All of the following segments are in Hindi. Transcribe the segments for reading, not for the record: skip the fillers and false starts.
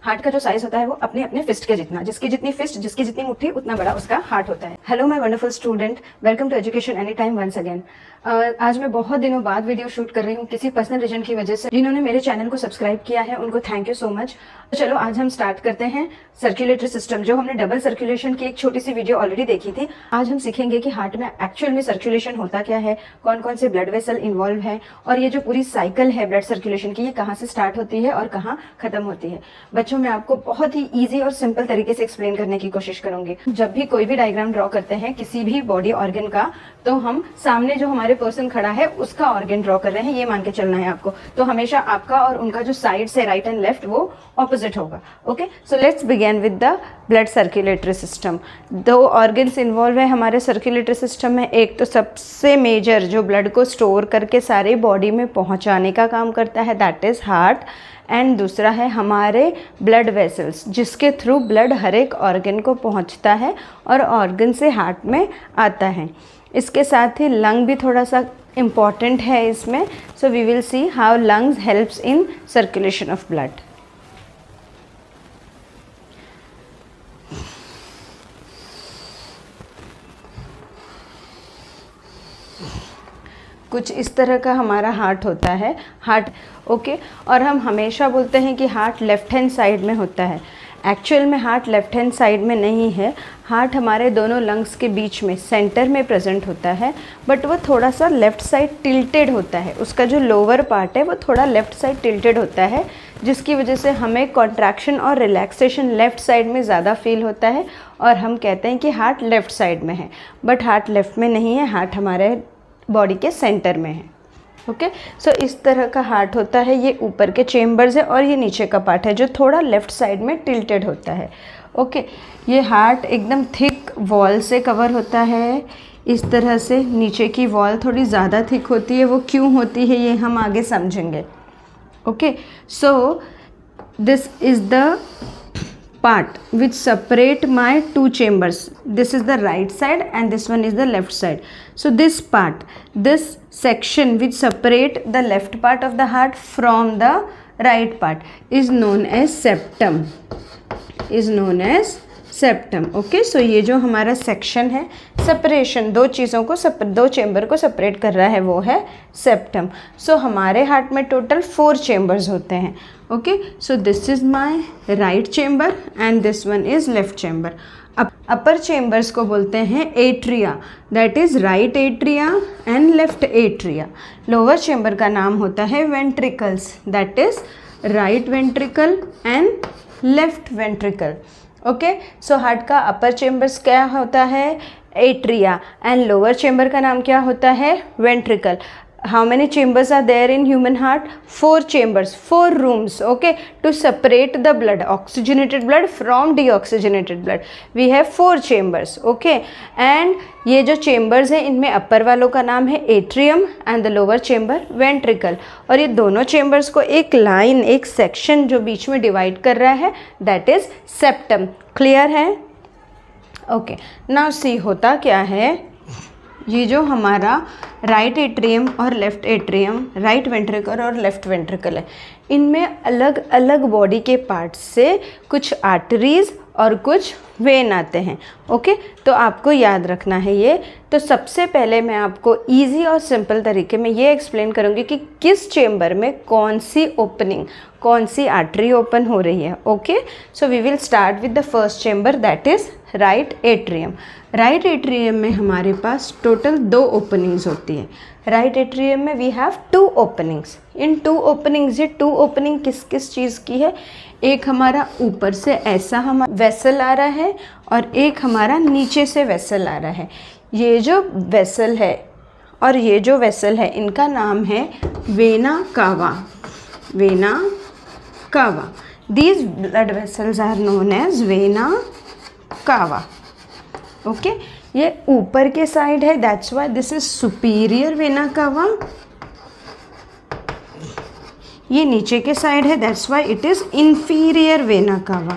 हार्ट का जो साइज होता है वो अपने अपने फिस्ट के जितना, जिसकी जितनी फिस्ट, जिसकी जितनी मुट्ठी, उतना बड़ा उसका हार्ट होता है। Hello my wonderful student, welcome to education any time once again. आज मैं बहुत दिनों बाद वीडियो शूट कर रही हूँ किसी पर्सनल रीजन की वजह से। जिन्होंने मेरे चैनल को सब्सक्राइब किया है उनको थैंक यू सो मच। तो चलो आज हम स्टार्ट करते हैं सर्कुलेटरी सिस्टम। जो हमने डबल सर्कुलेशन की एक छोटी सी वीडियो ऑलरेडी देखी थी, आज हम सीखेंगे कि हार्ट में एक्चुअल में सर्कुलेशन होता क्या है, कौन कौन से ब्लड वेसल इन्वॉल्व है, और ये जो पूरी साइकिल है ब्लड सर्कुलेशन की, ये कहाँ से स्टार्ट होती है और कहाँ खत्म होती है। बच्चों, मैं आपको बहुत ही इजी और सिंपल तरीके से एक्सप्लेन करने की कोशिश करूंगी। जब भी कोई भी डायग्राम ड्रॉ करते हैं किसी भी बॉडी ऑर्गन का, तो हम सामने जो हमारे पर्सन खड़ा है उसका ऑर्गन ड्रॉ कर रहे हैं, ये मान के चलना है आपको। तो हमेशा आपका और उनका जो साइड से राइट एंड लेफ्ट वो ऑपोजिट होगा। Okay, so let's begin with the blood circulatory system. दो ऑर्गन्स इन्वॉल्व है हमारे सर्कुलेटरी सिस्टम में। एक तो सबसे मेजर जो ब्लड को स्टोर करके सारे बॉडी में पहुंचाने का काम करता है, दैट इज हार्ट, एंड दूसरा है हमारे ब्लड वेसल्स, जिसके थ्रू ब्लड हर एक ऑर्गन को पहुंचता है और ऑर्गन से हार्ट में आता है। इसके साथ ही लंग भी थोड़ा सा इम्पॉर्टेंट है इसमें। So we will see how lungs helps in circulation of blood. कुछ इस तरह का हमारा हार्ट होता है, हार्ट। ओके, और हम हमेशा बोलते हैं कि हार्ट लेफ्ट हैंड साइड में होता है। एक्चुअल में हार्ट लेफ्ट हैंड साइड में नहीं है। हार्ट हमारे दोनों लंग्स के बीच में सेंटर में प्रेजेंट होता है, बट वो थोड़ा सा लेफ़्ट साइड टिल्टेड होता है। उसका जो लोअर पार्ट है वो थोड़ा लेफ़्ट साइड टिल्टेड होता है, जिसकी वजह से हमें कॉन्ट्रैक्शन और रिलैक्सेशन लेफ़्ट साइड में ज़्यादा फील होता है, और हम कहते हैं कि हार्ट लेफ़्ट साइड में है। बट हार्ट लेफ़्ट में नहीं है, हार्ट हमारे बॉडी के सेंटर में है। ओके, सो इस तरह का हार्ट होता है। ये ऊपर के चेम्बर्स है और ये नीचे का पार्ट है जो थोड़ा लेफ़्ट साइड में टिल्टेड होता है। ओके, ये हार्ट एकदम थिक वॉल से कवर होता है इस तरह से। नीचे की वॉल थोड़ी ज़्यादा थिक होती है, वो क्यों होती है ये हम आगे समझेंगे। Okay, so this is the part which separate my two chambers. This is the right side and this one is the left side. So this part, this section which separate the left part of the heart from the right part is known as septum, is known as septum. Okay, so ये जो हमारा सेक्शन है, सेपरेशन, दो चीज़ों को दो चेम्बर को सेपरेट कर रहा है, वो है सेप्टम। सो हमारे हार्ट में टोटल 4 चेम्बर्स होते हैं। Okay, so this is my right chamber and this one is left chamber. Upper chambers को बोलते हैं atria, that is right atria and left atria. Lower chamber का नाम होता है ventricles, that is right ventricle and left ventricle. Okay, so heart का अपर चेम्बर्स क्या होता है, एट्रिया, एंड लोअर चेम्बर का नाम क्या होता है, ventricle. How many chambers are there in human heart? 4 chambers, 4 rooms, okay, to separate the blood, oxygenated blood from deoxygenated blood. We have 4 chambers, okay, and ये जो चेम्बर्स हैं इनमें अपर वालों का नाम है atrium and the lower chamber ventricle, और ये दोनों चेम्बर्स को एक लाइन, एक सेक्शन जो बीच में डिवाइड कर रहा है, दैट इज सेप्टम। क्लियर है? ओके, नाउ सी होता क्या है, ये जो हमारा राइट एट्रियम और लेफ्ट एट्रियम, राइट वेंट्रिकल और लेफ्ट वेंट्रिकल है, इनमें अलग अलग बॉडी के पार्ट्स से कुछ आर्टरीज और कुछ वेन आते हैं। ओके, तो आपको याद रखना है ये। तो सबसे पहले मैं आपको इजी और सिंपल तरीके में ये एक्सप्लेन करूँगी कि किस चेम्बर में कौन सी ओपनिंग, कौन सी आर्टरी ओपन हो रही है। Okay, so we will start with the first chamber, that is right atrium. Right atrium में हमारे पास टोटल 2 ओपनिंग्स होती हैं। राइट एट्रियम में we have 2 openings. In 2 openings, ये 2 ओपनिंग किस किस चीज़ की है? एक हमारा ऊपर से ऐसा हमारा वेसल आ रहा है और एक हमारा नीचे से वेसल आ रहा है। ये जो वेसल है और ये जो वेसल है, इनका नाम है vena cava, vena cava. These blood vessels are known as vena cava. Okay, ये ऊपर के साइड है, that's why this is superior vena cava. ये नीचे के साइड है, that's why it is inferior vena cava.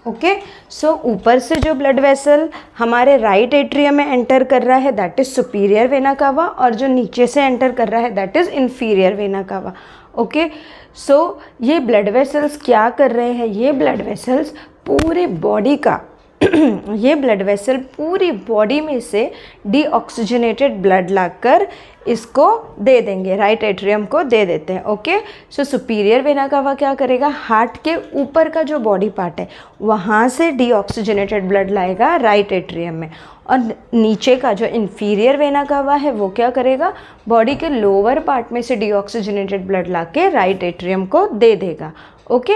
Okay, so ऊपर से जो ब्लड वेसल हमारे राइट एट्रियम में एंटर कर रहा है, दैट इज सुपीरियर वेना कावा, और जो नीचे से एंटर कर रहा है, that is inferior vena cava. Okay. So ये ब्लड वेसल्स क्या कर रहे हैं, ये ब्लड वेसल्स पूरे बॉडी का ये ब्लड वेसल पूरी बॉडी में से डीऑक्सीजनेटेड ब्लड लाकर इसको दे देंगे, राइट एट्रियम को दे देते हैं। ओके। सो सुपीरियर वेना कावा क्या करेगा, हार्ट के ऊपर का जो बॉडी पार्ट है वहाँ से डीऑक्सीजनेटेड ब्लड लाएगा राइट एट्रियम में, और नीचे का जो इन्फीरियर वेना कावा है वो क्या करेगा, बॉडी के लोअर पार्ट में से डीऑक्सीजनेटेड ब्लड ला के राइट एट्रियम को दे देगा। ओके।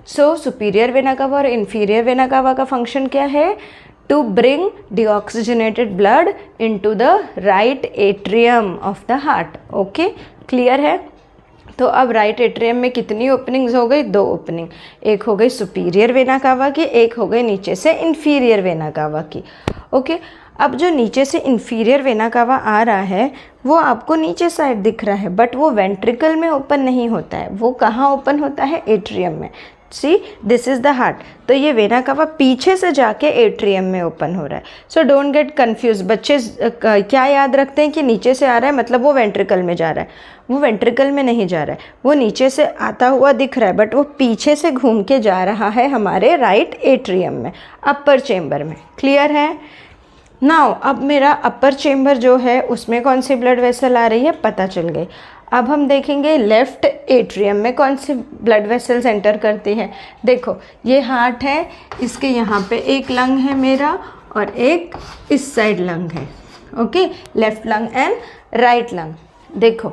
सो सुपीरियर वेना कावा और इन्फीरियर वेना कावा का फंक्शन क्या है, to bring deoxygenated blood into the right atrium of the heart. Okay, clear है। तो अब राइट एट्रियम में कितनी ओपनिंग्स हो गई, 2 ओपनिंग, एक हो गई सुपीरियर वेना कावा की, एक हो गई नीचे से इन्फीरियर वेना कावा की। ओके। अब जो नीचे से इन्फीरियर वेना कावा आ रहा है वो आपको नीचे साइड दिख रहा है, बट वो वेंट्रिकल में ओपन नहीं होता है, वो कहाँ ओपन होता है, एट्रियम में। सी, दिस इज़ द हार्ट। तो ये वेना कावा पीछे से जाके एट्रियम में ओपन हो रहा है। So don't get confuse. बच्चे क्या याद रखते हैं कि नीचे से आ रहा है मतलब वो वेंट्रिकल में जा रहा है, वो वेंट्रिकल में नहीं जा रहा है, वो नीचे से आता हुआ दिख रहा है बट वो पीछे से घूम के जा रहा है हमारे राइट एट्रियम में, अपर चेम्बर में। क्लियर है। नाउ अब मेरा अपर चेम्बर जो है उसमें कौन सी ब्लड वेसल आ रही है पता चल गई। अब हम देखेंगे लेफ्ट एट्रियम में कौन सी ब्लड वेसल्स एंटर करती है। देखो ये हार्ट है, इसके यहाँ पे एक लंग है मेरा और एक इस साइड लंग है। Okay, left lung and right lung. देखो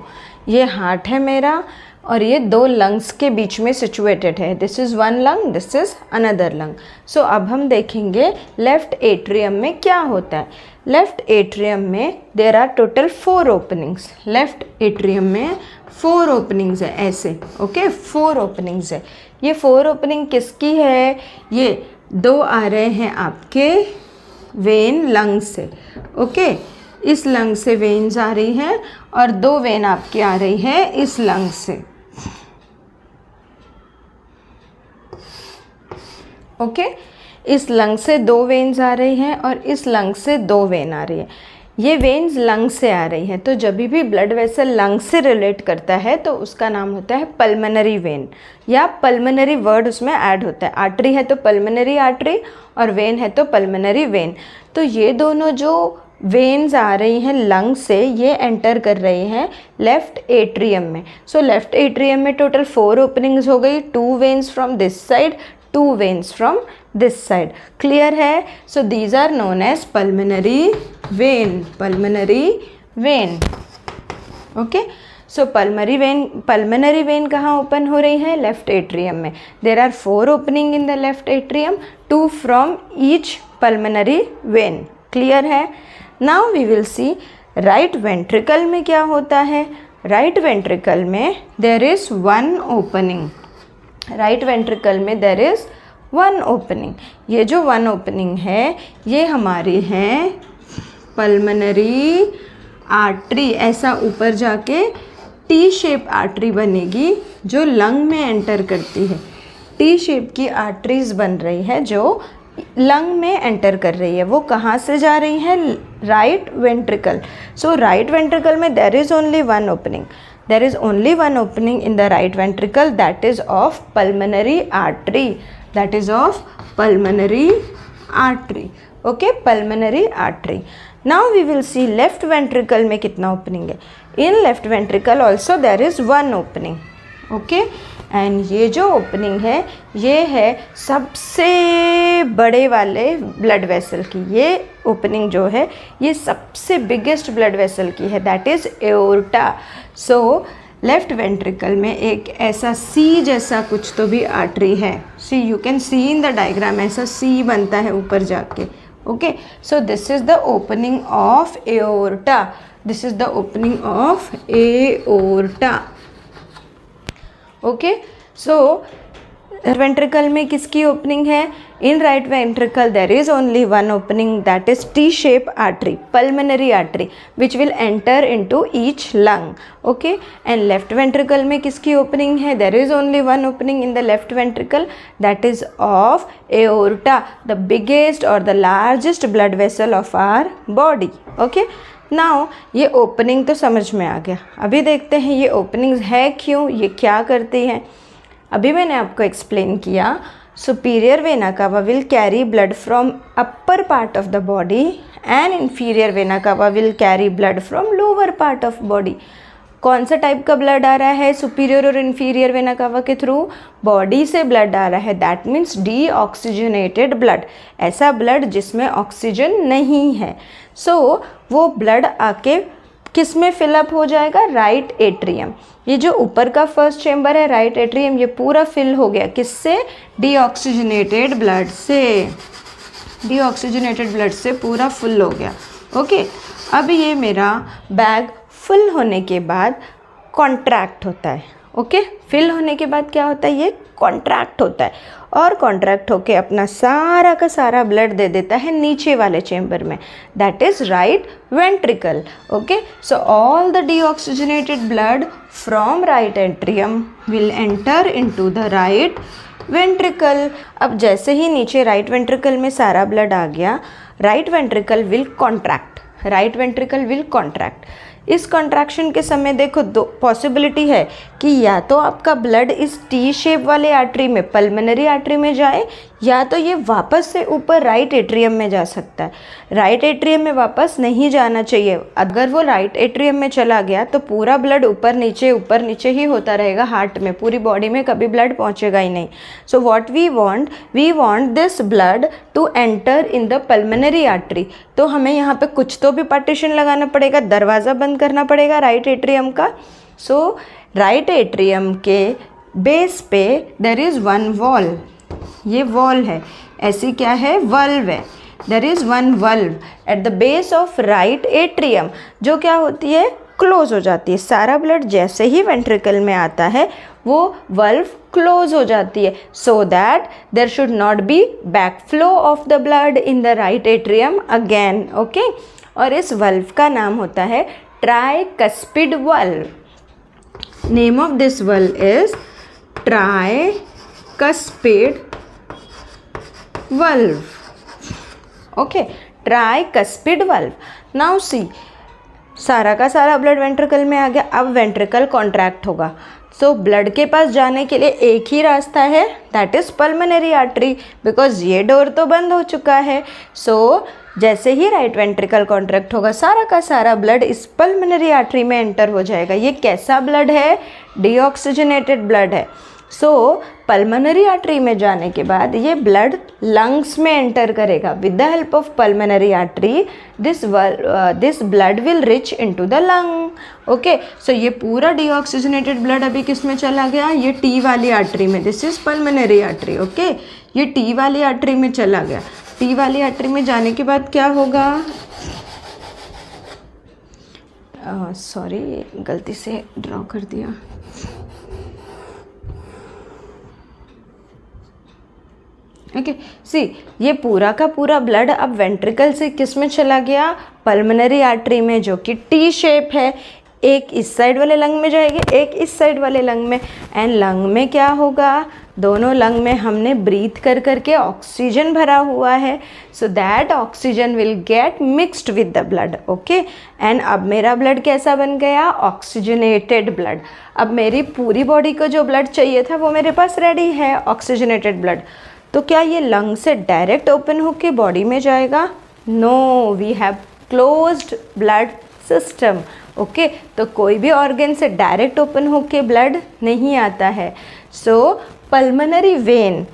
ये हार्ट है मेरा और ये 2 लंग्स के बीच में सिचुएटेड है। This is 1 lung, this is another lung. So अब हम देखेंगे लेफ्ट एट्रियम में क्या होता है। लेफ्ट एट्रियम में there are total 4 openings. Left atrium में 4 ओपनिंग्स है ऐसे। ओके, 4 ओपनिंग्स है। ये 4 ओपनिंग किसकी है, ये 2 आ रहे हैं आपके वेन लंग से। ओके, इस लंग से वेन्स आ रही हैं और 2 वेन आपकी आ रही है इस लंग से। ओके, इस लंग से 2 वेन्स आ रही हैं और इस लंग से 2 वेन आ रही है। ये वेन्स लंग से आ रही हैं, तो जब भी ब्लड वेसल लंग से रिलेट करता है तो उसका नाम होता है पल्मनरी वेन, या पल्मनरी वर्ड उसमें ऐड होता है। आर्टरी है तो पल्मनरी आर्टरी और वेन है तो पल्मनरी वेन। तो ये दोनों जो वेन्स आ रही हैं लंग से, ये एंटर कर रही हैं लेफ्ट एट्रियम में। सो लेफ्ट एट्रियम में टोटल 4 ओपनिंग्स हो गई, 2 veins from this side, 2 veins from this side. Clear है। So these are known as pulmonary vein, pulmonary vein. Okay, so pulmonary vein कहाँ ओपन हो रही है, लेफ्ट एट्रियम में। There are 4 opening in the left atrium, 2 from each pulmonary vein. Clear है। Now we will see right ventricle में क्या होता है। राइट वेंट्रिकल में there is 1 opening. Right ventricle में देर इज़ 1 ओपनिंग। ये जो 1 ओपनिंग है ये हमारी है पल्मनरी आर्टरी। ऐसा ऊपर जाके टी शेप आर्टरी बनेगी जो लंग में एंटर करती है। टी शेप की आर्टरीज बन रही है जो लंग में एंटर कर रही है। वो कहाँ से जा रही है, राइट वेंट्रिकल। सो राइट वेंट्रिकल में there is only 1 opening. There is only 1 opening in the right ventricle, that is of pulmonary artery. That is of pulmonary artery. Okay, pulmonary artery. Now we will see left ventricle में कितना opening है. In left ventricle also there is 1 opening. Okay, and ये जो opening है ये है सबसे बड़े वाले blood vessel की। ये opening जो है ये सबसे biggest blood vessel की है, that is aorta. So left ventricle में एक ऐसा सी जैसा कुछ तो भी आर्टरी है। See, you can see in the diagram, ऐसा सी बनता है ऊपर जाके। Okay, so this is the opening of aorta. This is the opening of aorta. Okay, so ventricle में किसकी ओपनिंग है, in right ventricle there is only 1 opening, that is T shape artery, pulmonary artery which will enter into each lung. Okay, and left ventricle में किसकी ओपनिंग है, there is only 1 opening in the left ventricle, that is of aorta, the biggest और the largest blood vessel of our body. Okay, now ये ओपनिंग तो समझ में आ गया। अभी देखते हैं ये ओपनिंग्स है क्यों, ये क्या करती हैं। अभी मैंने आपको एक्सप्लेन किया, सुपीरियर वेना कावा will carry blood from upper part of the body and inferior vena cava will carry blood from lower part of body. कौन सा टाइप का ब्लड आ रहा है सुपीरियर और इन्फीरियर वेना कावा के थ्रू? बॉडी से ब्लड आ रहा है, दैट मीन्स डीऑक्सीजनेटेड ब्लड, ऐसा ब्लड जिसमें ऑक्सीजन नहीं है। सो वो ब्लड आके किस में फिलअप हो जाएगा? Right atrium. ये जो ऊपर का फर्स्ट चेम्बर है राइट एट्रियम, ये पूरा फिल हो गया किससे? डीऑक्सीजनेटेड ब्लड से। डीऑक्सीजनेटेड ब्लड से पूरा फुल हो गया। ओके, अब ये मेरा बैग फुल होने के बाद कॉन्ट्रैक्ट होता है। ओके, फिल होने के बाद क्या होता है? ये कॉन्ट्रैक्ट होता है और कॉन्ट्रैक्ट होके अपना सारा का सारा ब्लड दे देता है नीचे वाले चेम्बर में, that is right ventricle. Okay, so all the deoxygenated blood from right atrium will enter into the right ventricle. अब जैसे ही नीचे राइट वेंट्रिकल में सारा ब्लड आ गया, right ventricle will contract, right ventricle will contract. इस कॉन्ट्रैक्शन के समय देखो दो पॉसिबिलिटी है कि या तो आपका ब्लड इस टी शेप वाले आर्टरी में, पल्मोनरी आर्टरी में जाए, या तो ये वापस से ऊपर राइट एट्रियम में जा सकता है। राइट एट्रियम में वापस नहीं जाना चाहिए। अगर वो राइट एट्रियम में चला गया तो पूरा ब्लड ऊपर नीचे ही होता रहेगा हार्ट में, पूरी बॉडी में कभी ब्लड पहुंचेगा ही नहीं। So what we want this blood to enter in the pulmonary artery. तो हमें यहाँ पे कुछ तो भी पार्टीशन लगाना पड़ेगा, दरवाज़ा बंद करना पड़ेगा राइट एट्रियम का। सो राइट एट्रियम के बेस पे देयर इज़ वन वॉल, ये वॉल है, ऐसी क्या है? वल्व है। There is one valve at the base of right atrium, जो क्या होती है? क्लोज हो जाती है। सारा ब्लड जैसे ही वेंट्रिकल में आता है वो वल्व क्लोज हो जाती है, so that there should not be back flow of the blood in the right atrium again. Okay, और इस वल्व का नाम होता है tricuspid valve. Name of this valve is tricuspid valve. Okay, tricuspid valve. Now see, सारा का सारा ब्लड वेंट्रिकल में आ गया, अब वेंट्रिकल कॉन्ट्रैक्ट होगा। सो ब्लड के पास जाने के लिए एक ही रास्ता है, that is pulmonary artery, because ये डोर तो बंद हो चुका है। सो जैसे ही राइट वेंट्रिकल कॉन्ट्रैक्ट होगा, सारा का सारा ब्लड इस पल्मोनरी आर्टरी में एंटर हो जाएगा। ये कैसा ब्लड है? डीऑक्सीजनेटेड ब्लड है। सो पल्मोनरी आर्टरी में जाने के बाद ये ब्लड लंग्स में एंटर करेगा। With the help of pulmonary artery this blood will reach into the lung. Okay, so ये पूरा डीऑक्सीजनेटेड ब्लड अभी किस में चला गया? ये टी वाली आर्टरी में, this is pulmonary artery. Okay, ये टी वाली आर्टरी में चला गया। टी वाली आर्टरी में जाने के बाद क्या होगा? सॉरी, गलती से ड्रॉ कर दिया। ओके, सी, ये पूरा का पूरा ब्लड अब वेंट्रिकल से किस में चला गया? पल्मोनरी आर्टरी में, जो कि टी शेप है। एक इस साइड वाले लंग में जाएगी, एक इस साइड वाले लंग में। एंड लंग में क्या होगा? दोनों लंग में हमने ब्रीथ कर करके ऑक्सीजन भरा हुआ है, so that oxygen will get mixed with the blood. Okay, and अब मेरा ब्लड कैसा बन गया? Oxygenated blood. अब मेरी पूरी बॉडी को जो ब्लड चाहिए था वो मेरे पास रेडी है, ऑक्सीजनेटेड ब्लड। तो क्या ये लंग से डायरेक्ट ओपन होके बॉडी में जाएगा? No, we have closed blood system. Okay, तो कोई भी ऑर्गन से डायरेक्ट ओपन होके ब्लड नहीं आता है। सो पल्मोनरी वेन,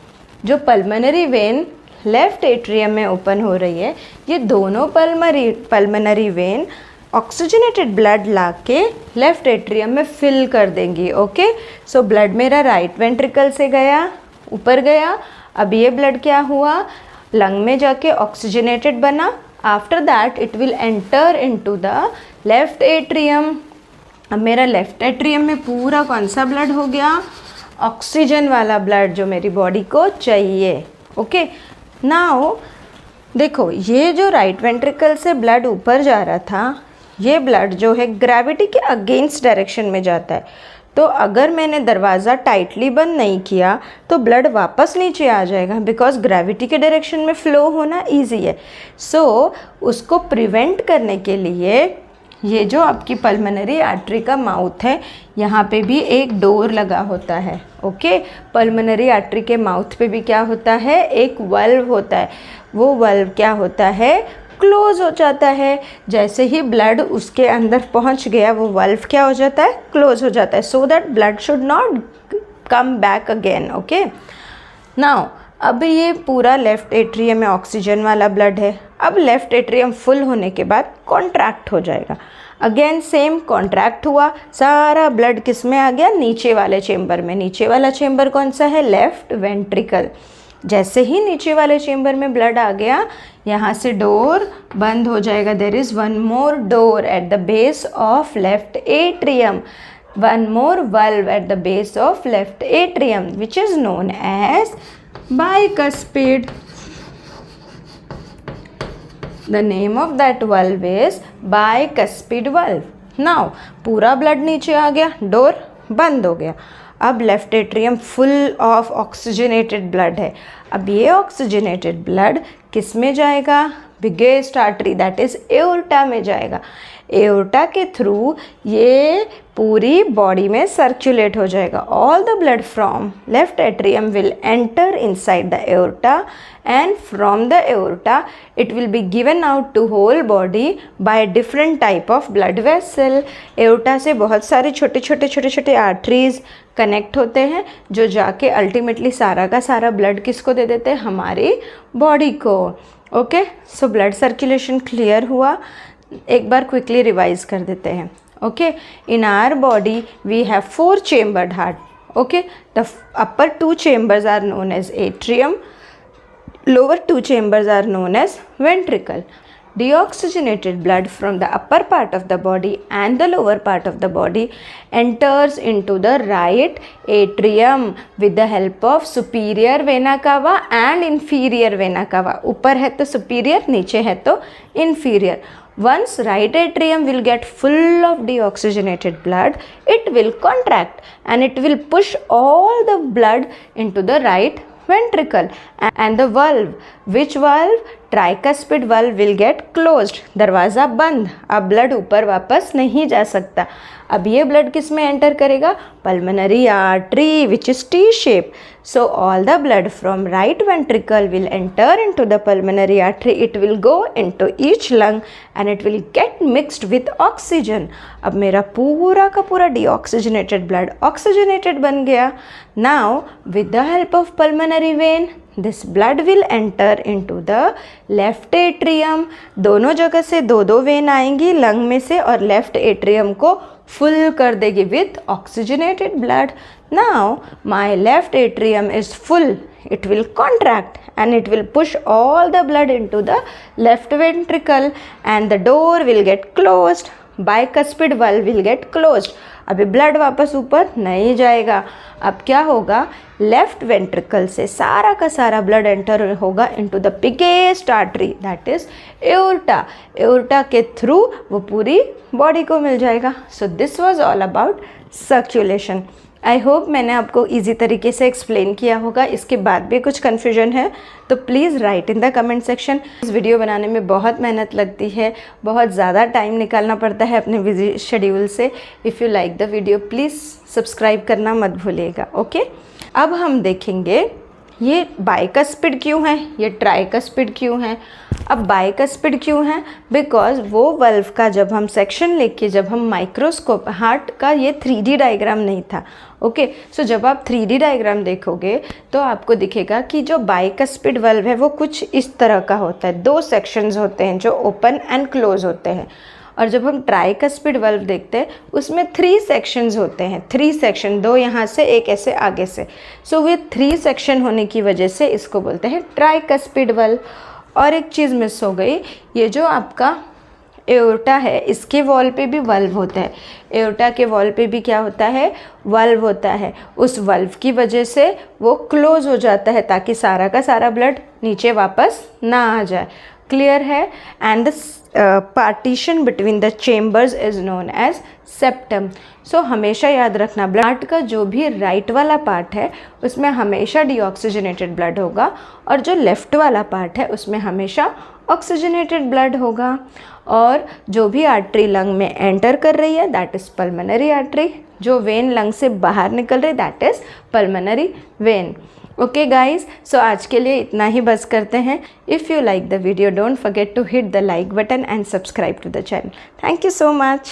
जो पल्मोनरी वेन लेफ्ट एट्रियम में ओपन हो रही है, ये दोनों पल्मोनरी वेन ऑक्सीजनेटेड ब्लड ला के लेफ्ट एट्रियम में फिल कर देंगी। ओके, सो ब्लड मेरा राइट वेंट्रिकल से गया, ऊपर गया। अब ये ब्लड क्या हुआ? लंग में जाके ऑक्सीजनेटेड बना। After that it will enter into the left atrium. अब मेरा लेफ्ट एट्रियम में पूरा कौन सा ब्लड हो गया? ऑक्सीजन वाला ब्लड, जो मेरी बॉडी को चाहिए। ओके, नाउ देखो, ये जो राइट वेंट्रिकल से ब्लड ऊपर जा रहा था, ये ब्लड जो है ग्रेविटी के अगेंस्ट डायरेक्शन में जाता है। तो अगर मैंने दरवाज़ा टाइटली बंद नहीं किया तो ब्लड वापस नीचे आ जाएगा, बिकॉज ग्रेविटी के डायरेक्शन में फ़्लो होना ईजी है। सो उसको प्रिवेंट करने के लिए ये जो आपकी पल्मोनरी आर्टरी का माउथ है, यहाँ पे भी एक डोर लगा होता है। ओके, पल्मोनरी आर्टरी के माउथ पे भी क्या होता है, एक वल्व होता है। वो वल्व क्या होता है, क्लोज हो जाता है। जैसे ही ब्लड उसके अंदर पहुँच गया, वो वल्व क्या हो जाता है, क्लोज हो जाता है, so that blood should not come back again. Okay, now अब ये पूरा लेफ़्ट एट्रियम में ऑक्सीजन वाला ब्लड है। अब लेफ़्ट एट्रियम फुल होने के बाद कॉन्ट्रैक्ट हो जाएगा। अगेन सेम कॉन्ट्रैक्ट हुआ, सारा ब्लड किस में आ गया, नीचे वाले चेम्बर में। नीचे वाला चेम्बर कौन सा है, लेफ़्ट वेंट्रिकल। जैसे ही नीचे वाले चेम्बर में ब्लड आ गया, यहाँ से डोर बंद हो जाएगा। There is one more door at the base of left atrium, one more valve at the base of left atrium, which is known as bicuspid. The name of that valve is bicuspid valve. Now पूरा ब्लड नीचे आ गया, डोर बंद हो गया। अब left atrium full of oxygenated blood है। अब ये ऑक्सीजनेटेड ब्लड किस में जाएगा, biggest artery that is aorta में जाएगा। एओर्टा के थ्रू ये पूरी बॉडी में सर्कुलेट हो जाएगा। All the blood from left atrium will enter inside the aorta and from the aorta it will be given out to whole body by different type of blood vessel. Aorta से बहुत सारे छोटे छोटे आर्टरीज कनेक्ट होते हैं, जो जाके अल्टीमेटली सारा का सारा ब्लड किसको दे देते हैं, हमारी बॉडी को। Okay, so blood circulation clear हुआ। एक बार क्विकली रिवाइज कर देते हैं। Okay, in our body we have 4 chambered heart. Okay, the upper 2 chambers are known as atrium, lower 2 chambers are known as ventricle. Deoxygenated blood from the upper part of the body and the lower part of the body enters into the right atrium with the help of superior vena cava and inferior vena cava. ऊपर है तो superior, नीचे है तो inferior. Once right atrium will get full of deoxygenated blood, it will contract and it will push all the blood into the right ventricle and the valve, which valve, tricuspid valve will get closed, दरवाज़ा बंद। अब ब्लड ऊपर वापस नहीं जा सकता। अब ये ब्लड किस में एंटर करेगा, pulmonary artery which is T shape. So all the blood from right ventricle will enter into the pulmonary artery, it will go into each lung and it will get mixed with oxygen. अब मेरा पूरा का पूरा डीऑक्सीजनेटेड ब्लड ऑक्सीजनेटेड बन गया। Now with the help of pulmonary vein this blood will enter into the left atrium. दोनों जगह से 2-2 वेन आएंगी लंग में से और लेफ्ट एट्रियम को फुल कर देगी with oxygenated blood. Now my left atrium is full, it will contract and it will push all the blood into the left ventricle and the door will get closed, bicuspid valve will get closed. अभी ब्लड वापस ऊपर नहीं जाएगा। अब क्या होगा, लेफ्ट वेंट्रिकल से सारा का सारा ब्लड एंटर होगा into the biggest artery that is aorta. Aorta के थ्रू वो पूरी बॉडी को मिल जाएगा। So this was all about circulation. I hope मैंने आपको इजी तरीके से एक्सप्लेन किया होगा। इसके बाद भी कुछ कन्फ्यूजन है तो please write in the comment section. इस वीडियो बनाने में बहुत मेहनत लगती है, बहुत ज़्यादा टाइम निकालना पड़ता है अपने बिजी शेड्यूल से। If you like the video please subscribe करना मत भूलिएगा। ओके, अब हम देखेंगे ये बाइकस्पिड क्यों है, ये ट्राइकस्पिड क्यों है। अब बाइकस्पिड क्यों है, बिकॉज वो वल्व का जब हम सेक्शन लेके जब हम माइक्रोस्कोप, हार्ट का ये 3D डायग्राम नहीं था। ओके, सो जब आप 3D डायग्राम देखोगे तो आपको दिखेगा कि जो बाइकस्पिड वल्व है वो कुछ इस तरह का होता है। 2 सेक्शंस होते हैं जो ओपन एंड क्लोज होते हैं। और जब हम ट्राइकस्पिड वल्व देखते हैं उसमें 3 सेक्शंस होते हैं। 3 सेक्शन, 2 यहाँ से, एक ऐसे आगे से। सो वे 3 सेक्शन होने की वजह से इसको बोलते हैं ट्राइकस्पिड वल्व। और एक चीज़ मिस हो गई, ये जो आपका एओर्टा है इसके वॉल पे भी वल्व होता है। एओर्टा के वॉल पे भी क्या होता है, वल्व होता है। उस वल्व की वजह से वो क्लोज हो जाता है ताकि सारा का सारा ब्लड नीचे वापस ना आ जाए। क्लियर है? And the partition between the chambers is known as septum. So हमेशा याद रखना, ब्लड हार्ट का जो भी राइट वाला पार्ट है उसमें हमेशा डीऑक्सीजनेटेड ब्लड होगा, और जो लेफ़्ट वाला पार्ट है उसमें हमेशा ऑक्सीजनेटेड ब्लड होगा। और जो भी आर्टरी लंग में एंटर कर रही है दैट इज़ पल्मोनरी आर्टरी, जो वेन लंग से बाहर निकल रही that is pulmonary vein. Okay guys, so आज के लिए इतना ही बस करते हैं। If you like the video don't forget to hit the like button and subscribe to the channel. Thank you so much.